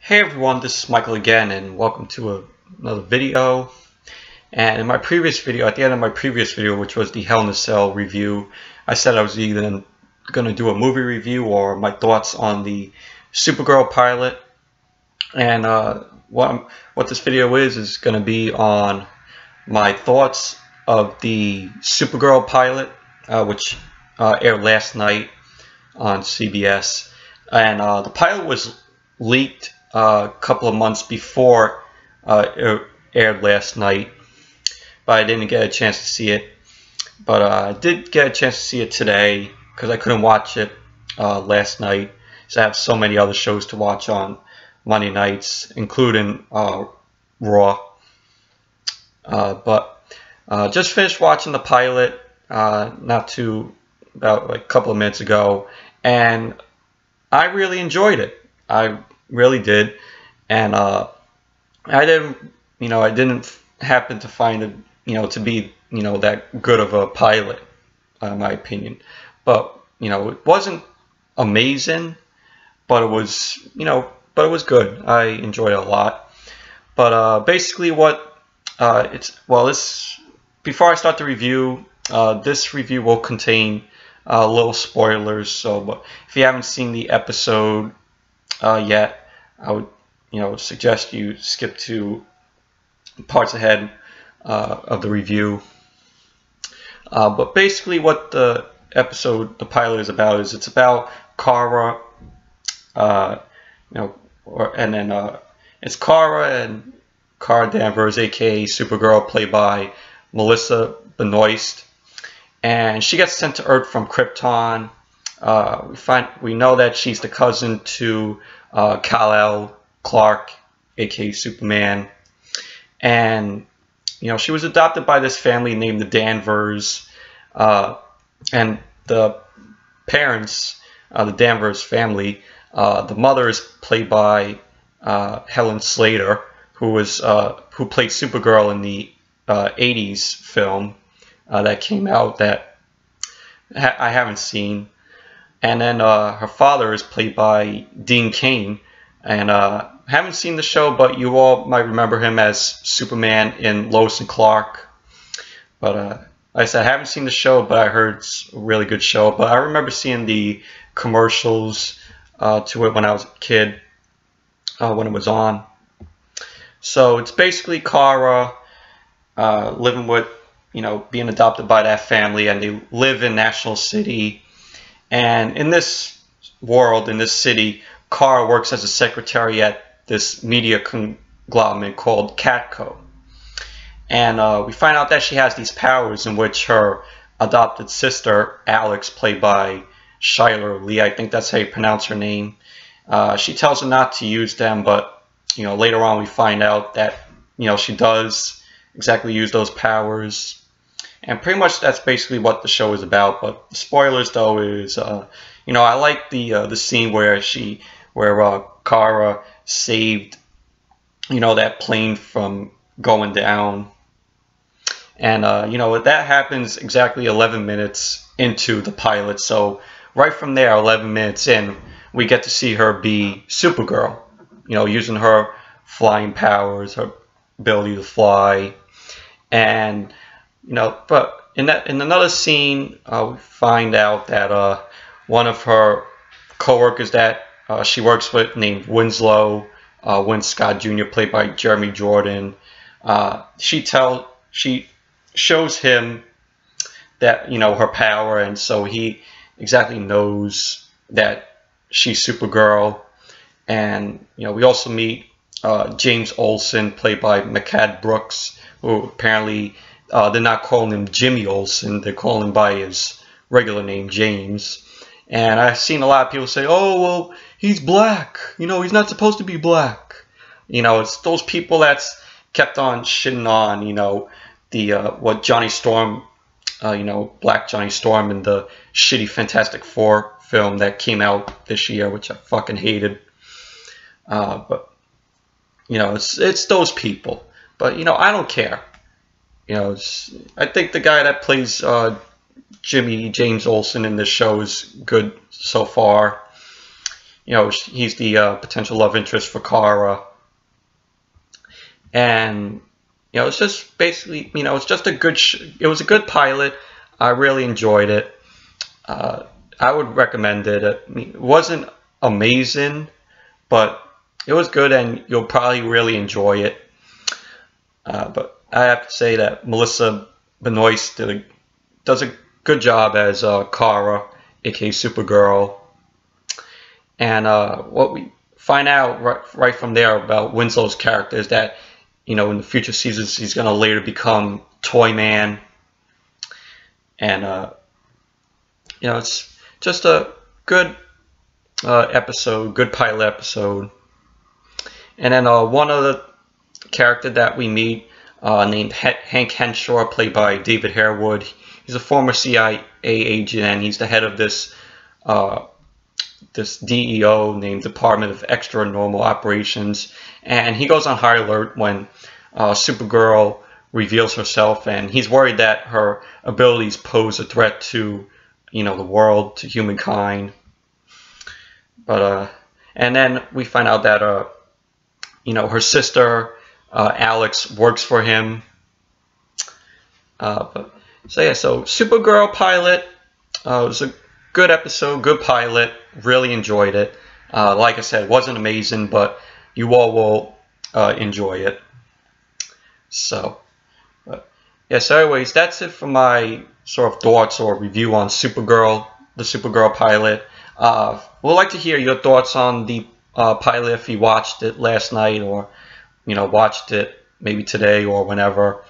Hey everyone, this is Michael again, and welcome to another video. And in my previous video, at the end of my previous video, which was the Hell in a Cell review, I said I was either going to do a movie review or my thoughts on the Supergirl pilot. And what this video is going to be on my thoughts of the Supergirl pilot, which aired last night on CBS. And the pilot was leaked a couple of months before it aired last night, but I didn't get a chance to see it. But I did get a chance to see it today because I couldn't watch it last night, so I have so many other shows to watch on Monday nights, including Raw. But just finished watching the pilot about a couple of minutes ago, and I really enjoyed it. I really did, and I didn't happen to find it, to be, that good of a pilot, in my opinion. But it wasn't amazing, but it was, good. I enjoyed it a lot. But basically, before I start the review, this review will contain little spoilers. So, but if you haven't seen the episode yet, I would suggest you skip to parts ahead of the review. But basically what the pilot is about is it's about Kara, it's Kara and Kara Danvers, aka Supergirl, played by Melissa Benoist, and she gets sent to Earth from Krypton. We know that she's the cousin to Kal-El Clark, aka Superman, and she was adopted by this family named the Danvers, and the parents, the Danvers family, the mother is played by Helen Slater, who played Supergirl in the 80s film that came out that I haven't seen. And then her father is played by Dean Cain, and haven't seen the show, but you all might remember him as Superman in Lois and Clark. But like I said, I haven't seen the show, but I heard it's a really good show. But I remember seeing the commercials to it when I was a kid, when it was on. So it's basically Kara living with, being adopted by that family, and they live in National City. And in this world, in this city, Kara works as a secretary at this media conglomerate called Catco. And we find out that she has these powers in which her adopted sister, Alex, played by Shiler Lee, I think that's how you pronounce her name, she tells her not to use them, but later on we find out that she does exactly use those powers. And pretty much that's basically what the show is about. But the spoilers, though, is I like the scene where Kara saved that plane from going down, and that happens exactly 11 minutes into the pilot. So right from there, 11 minutes in, we get to see her be Supergirl, using her flying powers, her ability to fly, and but in another scene, we find out that one of her co-workers that she works with, named Winslow, Win Scott Jr., played by Jeremy Jordan, she shows him that her power, and so he exactly knows that she's Supergirl. And we also meet James Olsen, played by McCad Brooks, who apparently they're not calling him Jimmy Olsen, they're calling him by his regular name, James. And I've seen a lot of people say, oh, well, he's black, he's not supposed to be black. It's those people that's kept on shitting on, what Johnny Storm, black Johnny Storm in the shitty Fantastic Four film that came out this year, which I fucking hated. But, it's those people. But, I don't care. I think the guy that plays James Olsen in this show is good so far. he's the potential love interest for Kara, and it's just basically, it's just a good. It was a good pilot. I really enjoyed it. I would recommend it. It wasn't amazing, but it was good, and you'll probably really enjoy it. But I have to say that Melissa Benoist does a good job as Kara, aka Supergirl. And what we find out right from there about Winslow's character is that, in the future seasons, he's going to later become Toyman. And, it's just a good episode, good pilot episode. And then one other character that we meet, named Hank Henshaw, played by David Harewood. He's a former CIA agent, and he's the head of this DEO named Department of Extra Normal Operations. And he goes on high alert when Supergirl reveals herself, and he's worried that her abilities pose a threat to, the world, to humankind. But and then we find out that her sister Alex works for him. So Supergirl pilot was a good episode, good pilot. Really enjoyed it. Like I said, it wasn't amazing, but you all will enjoy it. So, so anyways, that's it for my sort of thoughts or review on Supergirl, the Supergirl pilot. We'd like to hear your thoughts on the pilot if you watched it last night, or watched it maybe today or whenever.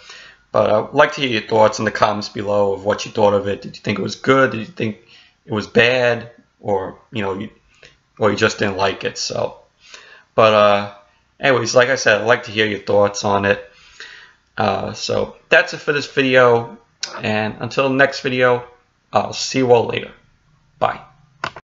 But I'd like to hear your thoughts in the comments below of what you thought of it. Did you think it was good? Did you think it was bad? Or you just didn't like it? So, but anyways, like I said, I'd like to hear your thoughts on it. So that's it for this video, and until the next video, I'll see you all later. Bye.